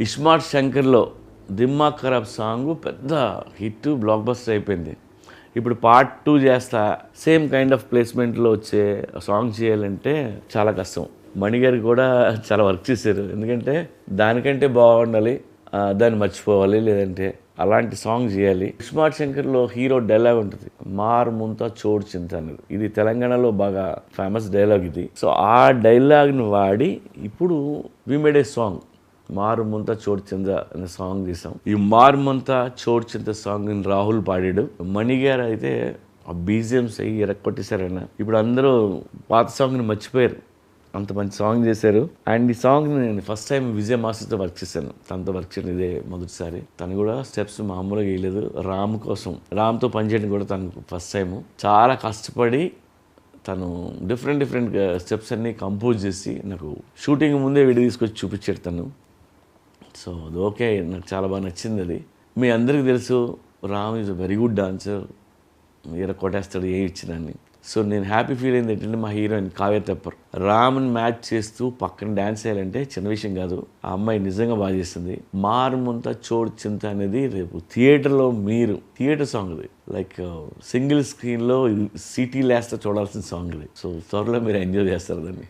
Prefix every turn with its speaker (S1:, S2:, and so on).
S1: ఇస్మార్ట్ శంకర్లో దిమ్మాగ్ ఖరాబ్ సాంగ్ పెద్ద hit block buster అయిపోయింది. ఇప్పుడు పార్ట్ 2 చేస్తా సేమ్ కైండ్ ఆఫ్ ప్లేస్మెంట్లో వచ్చే సాంగ్ చేయాలంటే చాలా కష్టం. మణిగారు కూడా చాలా వర్క్ చేశారు. ఎందుకంటే దానికంటే బాగుండాలి, దాన్ని మర్చిపోవాలి, లేదంటే అలాంటి సాంగ్ చేయాలి. ఇస్మార్ట్ శంకర్లో హీరో డైలాగ్ ఉంటుంది, మార్ ముంతా చోడు చింత అనేది. ఇది తెలంగాణలో బాగా ఫేమస్ డైలాగ్ ఇది. సో ఆ డైలాగ్ని వాడి ఇప్పుడు వి మేడ్ ఏ సాంగ్ మారు ముంత చోటు చింత అనే సాంగ్ తీసాం. ఈ మారు ముంత చోటు చింత సాంగ్ రాహుల్ పాడాడు. మణిగారు అయితే ఆ బీజిఎంస్ అయ్యి ఎరక్కొట్టేశారన్న. ఇప్పుడు అందరూ పాత సాంగ్ని మర్చిపోయారు, అంత మంచి సాంగ్ చేశారు. అండ్ ఈ సాంగ్ని నేను ఫస్ట్ టైం విజయ్ మాస్టర్తో వర్క్ చేశాను. తనతో వర్క్ చేయడం ఇదే మొదటిసారి. తను కూడా స్టెప్స్ మామూలుగా వేయలేదు. రామ్తో పనిచేయడం కూడా తనకు ఫస్ట్ టైం. చాలా కష్టపడి తను డిఫరెంట్ స్టెప్స్ అన్నీ కంపోజ్ చేసి నాకు షూటింగ్ ముందే వీడియో తీసుకొచ్చి చూపించాడు తను. సో అది ఓకే, నాకు చాలా బాగా నచ్చింది అది. మీ అందరికీ తెలుసు Ram is a very good dancer, కొట్టేస్తాడు ఏ ఇచ్చినాన్ని. సో నేను హ్యాపీ ఫీల్ అయింది ఏంటంటే మా హీరోయిన్ కావ్య తెప్పర్ రామ్ని మ్యాచ్ చేస్తూ పక్కన డ్యాన్స్ చేయాలంటే చిన్న విషయం కాదు. ఆ అమ్మాయి నిజంగా బాగా చేస్తుంది. మారుముంత చోడు చింత అనేది రేపు థియేటర్లో మీరు థియేటర్ సాంగ్ ఇది, లైక్ సింగిల్ స్క్రీన్లో సిటీ లాస్ట్ చూడాల్సిన సాంగ్ ఇది. సో త్వరలో మీరు ఎంజాయ్ చేస్తారు దాన్ని.